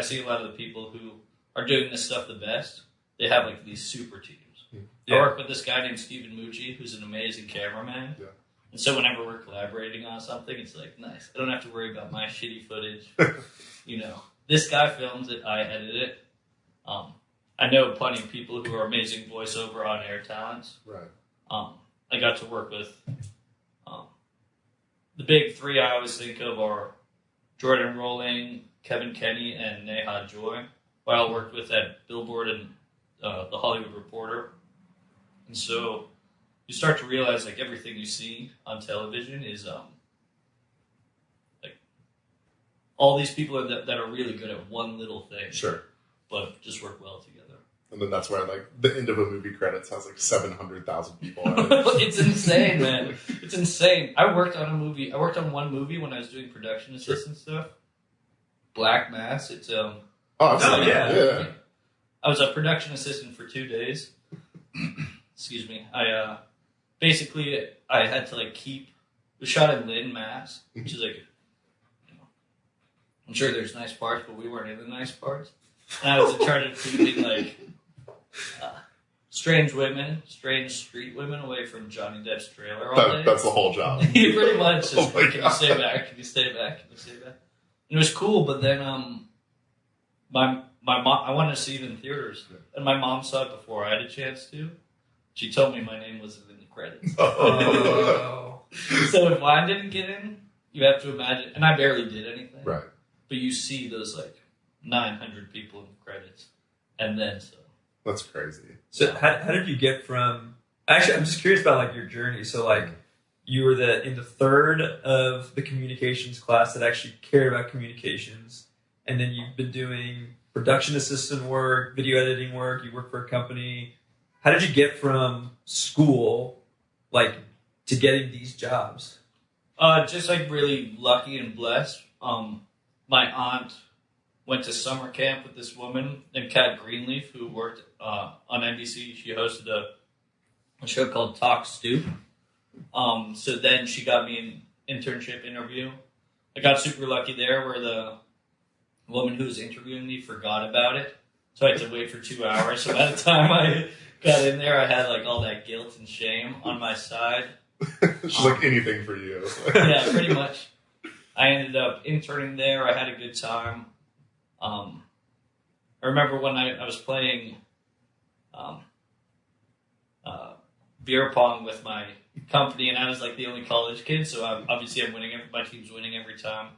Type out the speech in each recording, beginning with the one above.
see a lot of the people who are doing this stuff the best. They have like these super teams. Yeah. I work with this guy named Stephen Mucci, who's an amazing cameraman. Yeah. And so whenever we're collaborating on something, it's like, nice. I don't have to worry about my shitty footage. This guy films it, I edit it. I know plenty of people who are amazing voiceover on air talents. Right. I got to work with the big three I always think of are Jordan Rowling, Kevin Kenny, and Neha Joy, who I worked with at Billboard and The Hollywood Reporter. And so you start to realize like everything you see on television is like all these people that are really good at one little thing. Sure. But just work well together. And then that's where like the end of a movie credits has like 700,000 people on it. It's insane, man. It's insane. I worked on one movie when I was doing production assistant stuff. Black Mass. It's I've seen it. Yeah. I was a production assistant for 2 days. Excuse me. I had to like it was shot in Lynn, Mass, which is like, I'm sure there's nice parts, but we weren't in the nice parts. And I was in charge of keeping like strange street women away from Johnny Depp's trailer all day. That's the whole job. Pretty much. Just, Oh can you stay back? Can you stay back? Can you stay back? And it was cool, but then my mom, I wanted to see it in theaters, and my mom saw it before I had a chance to. She told me my name wasn't in the credits. Oh. So if mine didn't get in, you have to imagine, and I barely did anything. Right. But you see those like 900 people in the credits, and then so. That's crazy. So how did you get from? Actually, I'm just curious about like your journey. So like you were in the third of the communications class that actually cared about communications, and then you've been doing production assistant work, video editing work. You work for a company. How did you get from school like to getting these jobs? Just like really lucky and blessed. My aunt went to summer camp with this woman named Kat Greenleaf, who worked on NBC. She hosted a show called Talk Stoop. So then she got me an internship interview. I got super lucky there where the woman who was interviewing me forgot about it. So I had to wait for 2 hours. So by the time I got in there, I had like all that guilt and shame on my side. She's like anything for you. Yeah, pretty much. I ended up interning there. I had a good time. I remember when I was playing beer pong with my company, and I was like the only college kid, so I'm winning. My team's winning every time.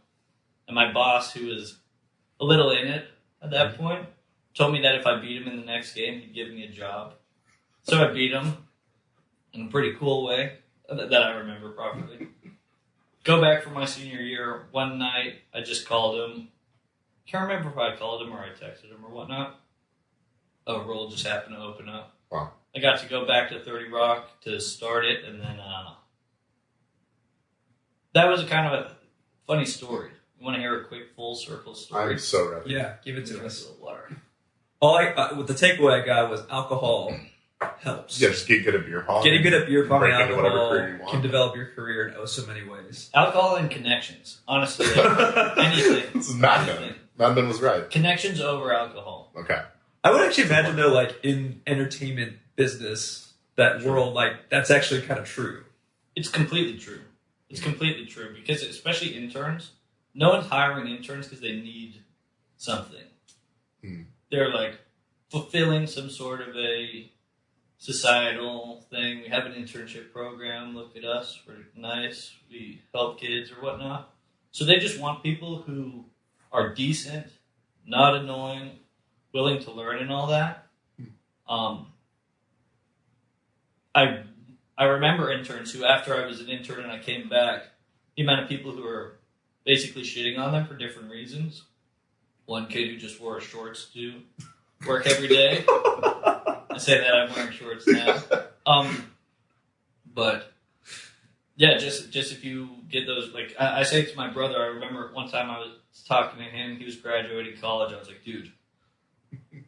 And my boss, who was a little in it at that point, told me that if I beat him in the next game, he'd give me a job. So I beat him in a pretty cool way that I remember properly. Go back for my senior year. One night, I just called him. Can't remember if I called him or I texted him or whatnot. A role just happened to open up. Wow. I got to go back to 30 Rock to start it, and then that was a kind of a funny story. You want to hear a quick full circle story? I'm so ready. Yeah, give it to Drink us. a little water. With the takeaway I got was alcohol helps. Yeah, just get good at beer pong. Getting good at beer pong and Break into whatever alcohol career you want. can develop your career in so many ways. Alcohol and connections. Honestly, anything. This is Mad Men. Anything. Mad Men was right. Connections over alcohol. Okay. I would actually imagine though, like in entertainment business, that world, like that's actually kind of true. It's completely true. It's completely true because especially interns, no one's hiring interns because they need something. They're like fulfilling some sort of a societal thing. We have an internship program. Look at us. We're nice. We help kids or whatnot. So they just want people who are decent, not annoying, willing to learn and all that. I remember interns who, after I was an intern and I came back, the amount of people who were basically shitting on them for different reasons. One kid who just wore shorts to work every day. I say that I'm wearing shorts now. But yeah, just if you get those, like I say to my brother, I remember one time I was talking to him, he was graduating college. I was like, dude,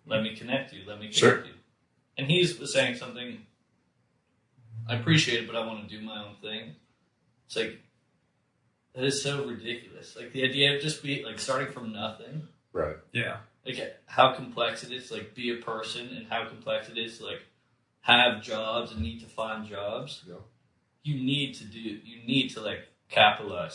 let me connect you. Sure. You. And he was saying something, I appreciate it, but I want to do my own thing. It's like, that is so ridiculous. Like the idea of just starting from nothing. Right. Yeah. Like how complex it is to like be a person, and how complex it is to like have jobs and need to find jobs. Yeah. You need to like capitalize